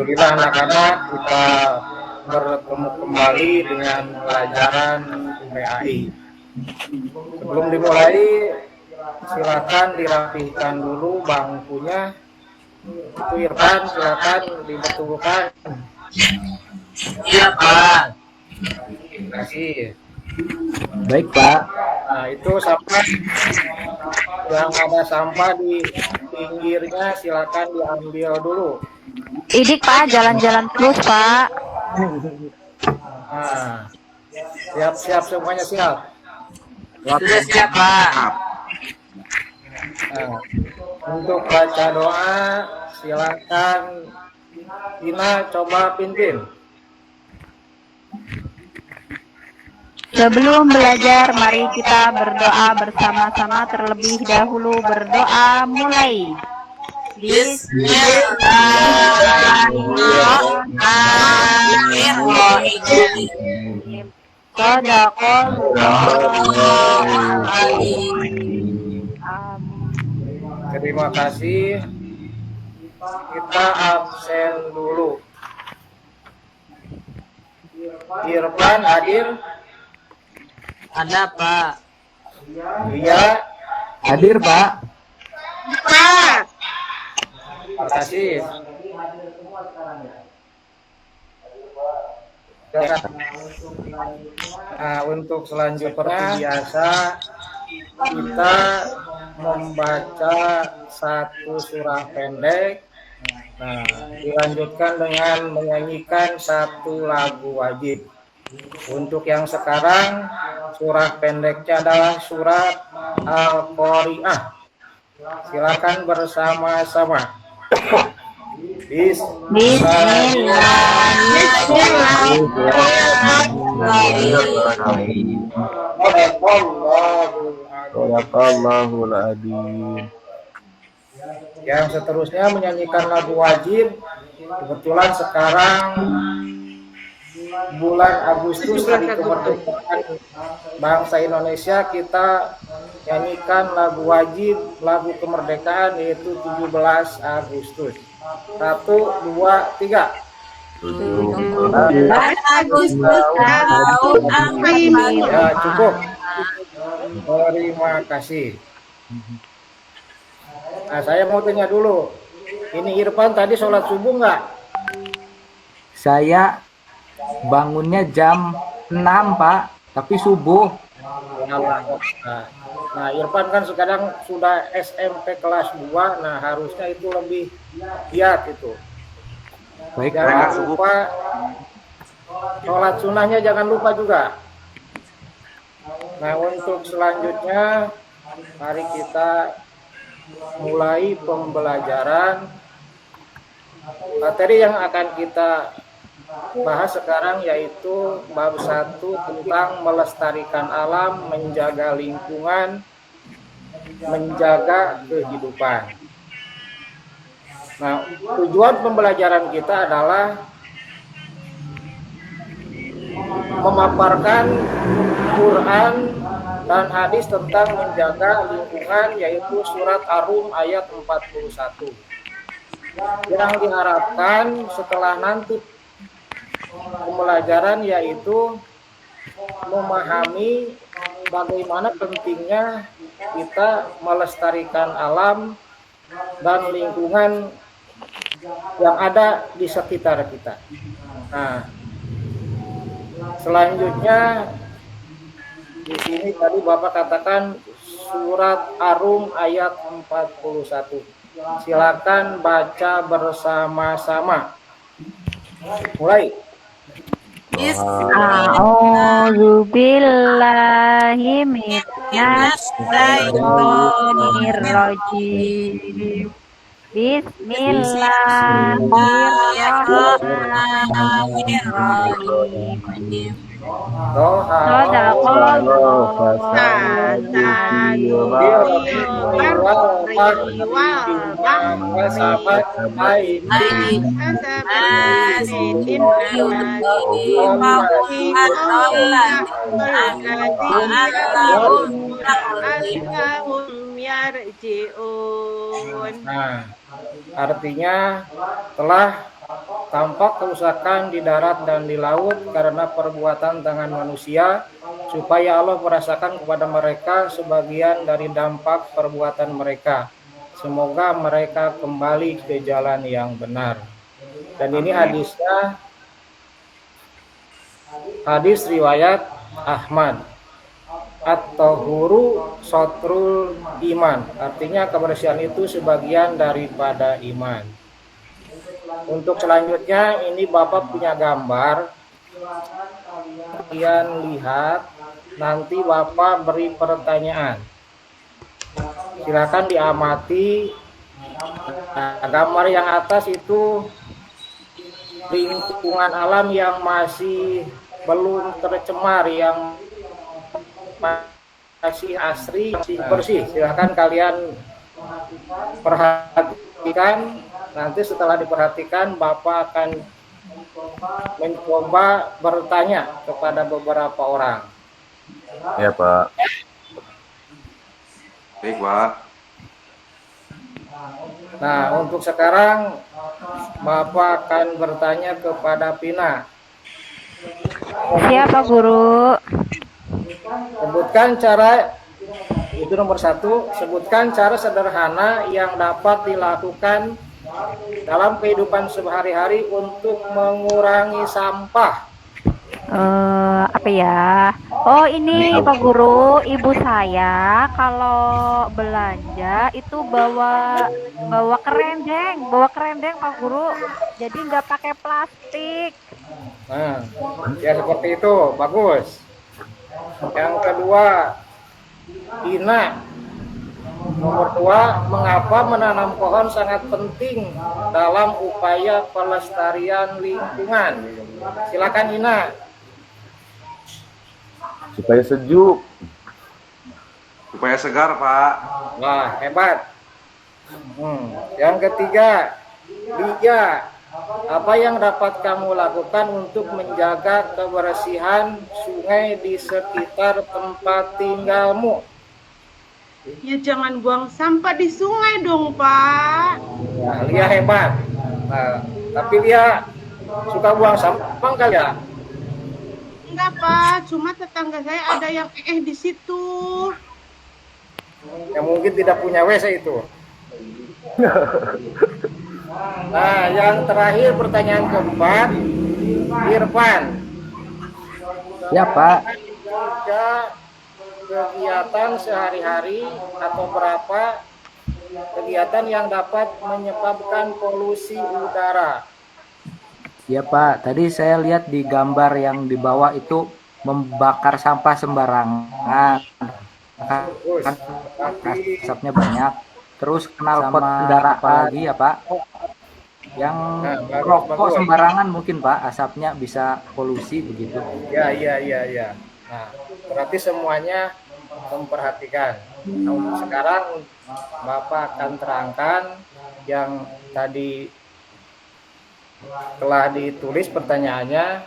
Alhamdulillah anak-anak kita bertemu kembali dengan pelajaran PAI. Sebelum dimulai, silakan dirapihkan dulu bangkunya. Itu Irfan, silakan dibetulkan. Iya Pak. Terima kasih. Baik Pak. Nah itu sampah yang ada sampah di pinggirnya silakan diambil dulu. Idik Pak, jalan-jalan terus Pak. Nah, siap-siap semuanya siap. Sudah siap Pak. Nah, untuk baca doa silakan Ina coba pimpin. Sebelum belajar, mari kita berdoa bersama-sama terlebih dahulu. Berdoa mulai. Bismillahirrahmanirrahim. Terima kasih. Kita absen dulu. Irfan hadir? Ada Pak. Iya. Hadir Pak. Terima kasih. Nah, untuk selanjutnya seperti biasa kita membaca satu surah pendek. Nah, dilanjutkan dengan menyanyikan satu lagu wajib. Untuk yang sekarang surah pendeknya adalah surat Al-Qari'ah. Silakan bersama-sama. Bismillahirrahmanirrahim. Yang seterusnya menyanyikan lagu wajib. Kebetulan sekarang bulan Agustus hari kemerdekaan bangsa Indonesia, kita nyanyikan lagu wajib, lagu kemerdekaan, yaitu 17 Agustus. 1, 2, 3. 17 Agustus tahun 45. Ya cukup. Terima kasih. Nah, saya mau tanya dulu. Ini Irfan tadi sholat subuh nggak? Saya bangunnya jam 6 Pak, tapi subuh. Nah, Irfan kan sekarang sudah SMP kelas 2, nah harusnya itu lebih giat itu. Baik Jangan Pak. lupa sholat sunnahnya, jangan lupa juga. Nah, untuk selanjutnya mari kita mulai pembelajaran. Materi yang akan kita bahas sekarang yaitu bab 1 tentang melestarikan alam, menjaga lingkungan, menjaga kehidupan. Nah, tujuan pembelajaran kita adalah memaparkan Quran dan hadis tentang menjaga lingkungan, yaitu surat Ar-Rum ayat 41. Yang diharapkan setelah nanti pembelajaran yaitu memahami bagaimana pentingnya kita melestarikan alam dan lingkungan yang ada di sekitar kita. Nah, selanjutnya di sini tadi Bapak katakan surat Ar-Rum ayat 41. Silakan baca bersama-sama. Mulai. A'udzu billahi minasy syaithanir rajim. Bismillahirrahmanirrahim. Nah, artinya telah tampak kerusakan di darat dan di laut karena perbuatan tangan manusia, supaya Allah merasakan kepada mereka sebagian dari dampak perbuatan mereka. Semoga mereka kembali ke jalan yang benar. Dan ini hadisnya, hadis riwayat Ahmad. At-tahuru sotrul iman, artinya kebersihan itu sebagian daripada iman. Untuk selanjutnya ini Bapak punya gambar, kalian lihat, nanti Bapak beri pertanyaan, silakan diamati. Nah, gambar yang atas itu lingkungan alam yang masih belum tercemar, yang masih asri, masih bersih. Silahkan kalian perhatikan. Nanti setelah diperhatikan, Bapak akan mencoba bertanya kepada beberapa orang. Ya, Pak. Baik, Pak. Nah, untuk sekarang Bapak akan bertanya kepada Pina. Siapa guru? Sebutkan cara, itu nomor 1, sebutkan cara sederhana yang dapat dilakukan dalam kehidupan sehari-hari untuk mengurangi sampah. Apa ya? Oh, ini Pak Guru, ibu saya kalau belanja itu bawa kerendeng Pak Guru. Jadi nggak pakai plastik. Nah, ya seperti itu, bagus. Yang kedua, Ina. Nomor 2, mengapa menanam pohon sangat penting dalam upaya pelestarian lingkungan? Silakan Ina. Supaya sejuk. Supaya segar, Pak. Wah, hebat. Yang ketiga, Dia, apa yang dapat kamu lakukan untuk menjaga kebersihan sungai di sekitar tempat tinggalmu? Ya jangan buang sampah di sungai dong, Pak. Nah, Lia hebat. Nah, tapi Lia suka buang sampah kali ya? Enggak, Pak. Cuma tetangga saya ada yang di situ. Yang mungkin tidak punya WC itu. Nah, yang terakhir pertanyaan keempat, Irfan. Ya, Pak. Kegiatan sehari-hari atau berapa kegiatan yang dapat menyebabkan polusi udara? Ya, Pak. Tadi saya lihat di gambar yang di bawah itu membakar sampah sembarangan. Asapnya banyak. Terus knalpot kendaraan lagi ya, Pak. Yang rokok sembarangan mungkin, Pak, asapnya bisa polusi begitu. Ya. Nah, berarti semuanya memperhatikan. Nah, sekarang Bapak akan terangkan yang tadi telah ditulis pertanyaannya,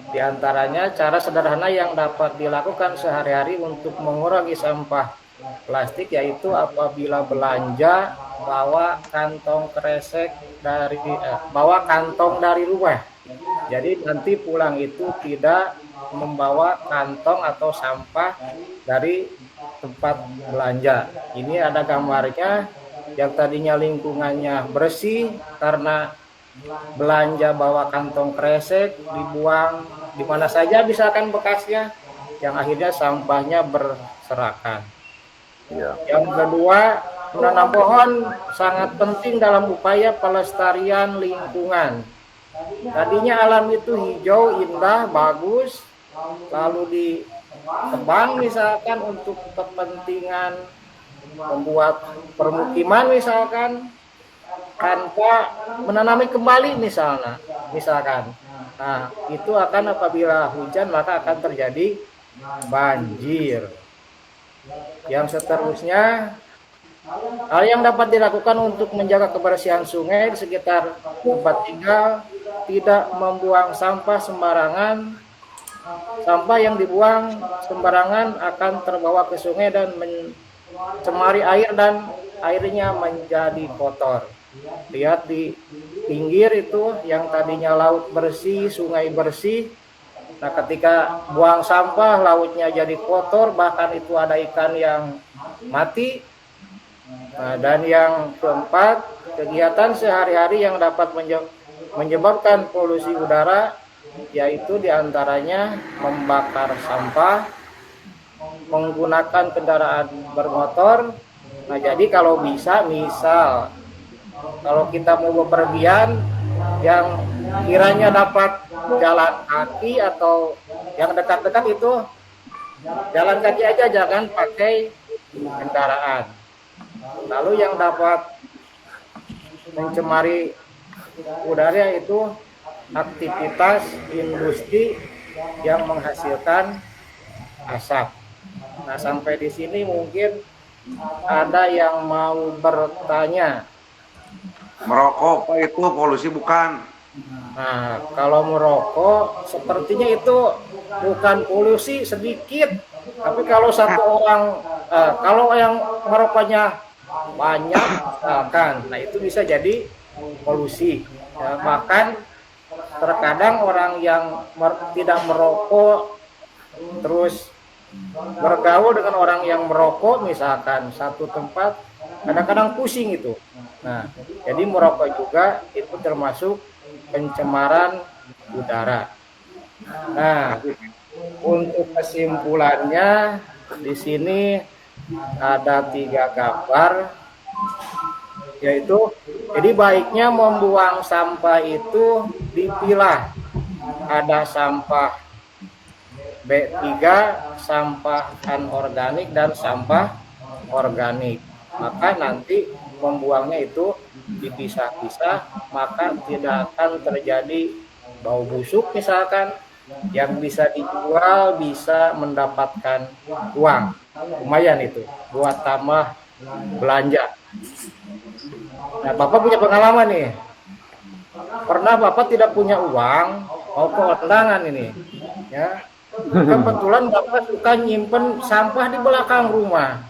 diantaranya cara sederhana yang dapat dilakukan sehari-hari untuk mengurangi sampah plastik, yaitu apabila belanja bawa kantong kresek bawa kantong dari rumah. Jadi nanti pulang itu tidak membawa kantong atau sampah dari tempat belanja. Ini ada gambarnya, yang tadinya lingkungannya bersih karena belanja bawa kantong kresek, dibuang di mana saja misalkan bekasnya, yang akhirnya sampahnya berserakan. Ya. Yang kedua, menanam pohon sangat penting dalam upaya pelestarian lingkungan. Tadinya alam itu hijau, indah, bagus, lalu ditebang misalkan untuk kepentingan membuat permukiman misalkan, tanpa menanami kembali misalkan. Nah, itu akan apabila hujan maka akan terjadi banjir. Yang seterusnya, hal yang dapat dilakukan untuk menjaga kebersihan sungai di sekitar tempat tinggal, tidak membuang sampah sembarangan. Sampah yang dibuang sembarangan akan terbawa ke sungai dan mencemari air dan airnya menjadi kotor. Lihat di pinggir itu yang tadinya laut bersih, sungai bersih. Nah, ketika buang sampah, lautnya jadi kotor, bahkan itu ada ikan yang mati. Nah, dan yang keempat, kegiatan sehari-hari yang dapat menyebabkan polusi udara, yaitu diantaranya membakar sampah, menggunakan kendaraan bermotor. Nah, jadi kalau bisa, misal kalau kita mau bepergian yang kiranya dapat jalan kaki atau yang dekat-dekat itu jalan kaki aja, jangan pakai kendaraan. Lalu yang dapat mencemari udara itu aktivitas industri yang menghasilkan asap. Nah, sampai di sini mungkin ada yang mau bertanya. Merokok Pak itu polusi bukan? Nah, kalau merokok sepertinya itu bukan polusi sedikit, tapi kalau satu orang, kalau yang merokoknya banyak, nah itu bisa jadi polusi. Ya, bahkan terkadang orang yang tidak merokok terus bergaul dengan orang yang merokok, misalkan satu tempat, kadang-kadang pusing itu. Nah, jadi merokok juga itu termasuk pencemaran udara. Nah, untuk kesimpulannya di sini ada 3 gambar, yaitu jadi baiknya membuang sampah itu dipilah. Ada sampah B3, sampah anorganik dan sampah organik. Maka nanti membuangnya itu dipisah-pisah, maka tidak akan terjadi bau busuk misalkan, yang bisa dijual, bisa mendapatkan uang. Lumayan itu buat tambah belanja. Nah, Bapak punya pengalaman nih. Pernah Bapak tidak punya uang, mau ke undangan ini, ya. Kebetulan Bapak suka nyimpen sampah di belakang rumah.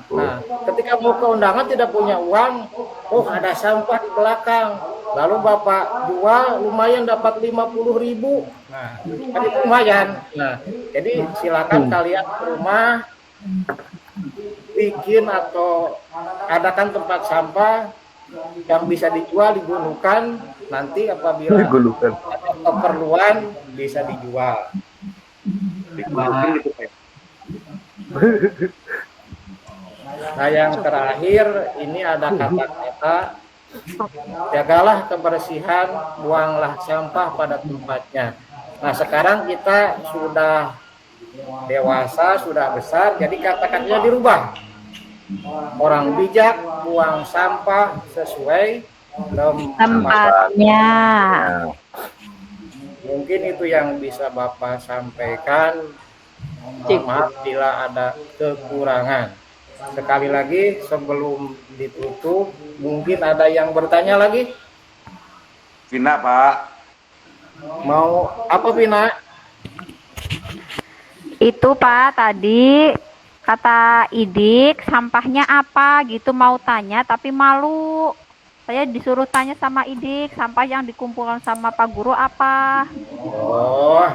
Nah, ketika mau ke undangan tidak punya uang, oh ada sampah di belakang. Lalu Bapak jual, lumayan dapat 50.000. Nah, kan itu lumayan. Nah, jadi silakan kalian ke rumah bikin atau adakan tempat sampah yang bisa dijual, digunakan. Nanti apabila ada keperluan bisa dijual. Nah, yang terakhir ini ada kata-kata, jagalah kebersihan, buanglah sampah pada tempatnya. Nah, sekarang kita sudah dewasa, sudah besar, jadi kata-katanya dirubah. Orang bijak buang sampah sesuai Tempatnya. Mungkin itu yang bisa Bapak sampaikan. Maaf bila ada kekurangan. Sekali lagi sebelum ditutup, mungkin ada yang bertanya lagi? Vina Pak. Mau apa Vina? Itu Pak tadi kata Idik sampahnya apa gitu, mau tanya tapi malu. Saya disuruh tanya sama Idik, sampah yang dikumpulkan sama Pak Guru apa? Oh,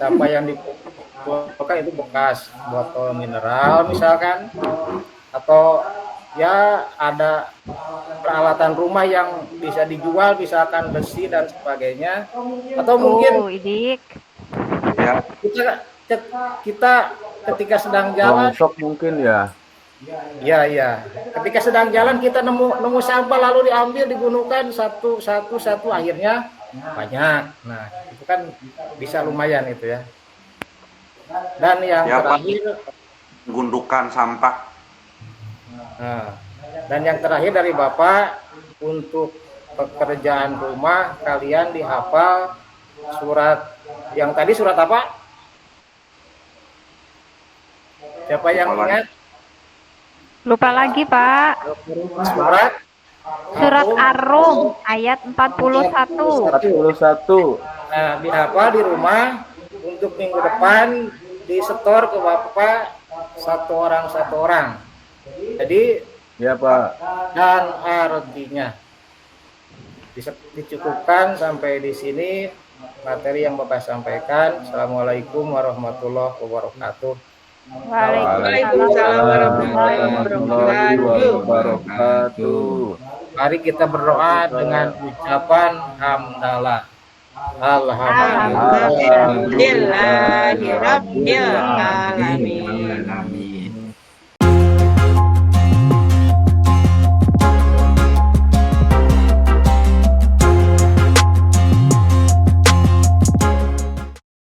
sampah yang dikumpulkan itu bekas botol mineral misalkan, atau ya ada peralatan rumah yang bisa dijual, misalkan besi dan sebagainya, atau mungkin Idik. Ya. kita ketika sedang jalan, mungkin ya. Iya. Ketika sedang jalan kita nemu sampah lalu diambil, digunakan satu, akhirnya banyak. Nah, itu kan bisa lumayan itu ya. Dan yang terakhir, gundukan sampah. nah, dan yang terakhir dari Bapak, untuk pekerjaan rumah kalian dihafal surat yang tadi, surat apa? Siapa yang ingat? Lupa lagi Pak. Surat Ar-Rum ayat 41. Nah, dihafal di rumah, untuk minggu depan disetor ke Bapak satu orang. Jadi Ya Pak. dan artinya dicukupkan sampai di sini materi yang Bapak sampaikan. Assalamualaikum warahmatullahi wabarakatuh. Waalaikumsalam warahmatullahi wabarakatuh. Mari kita berdoa dengan ucapan hamdalah. Alhamdulillah. Alhamdulillahirabbil alamin. Amin.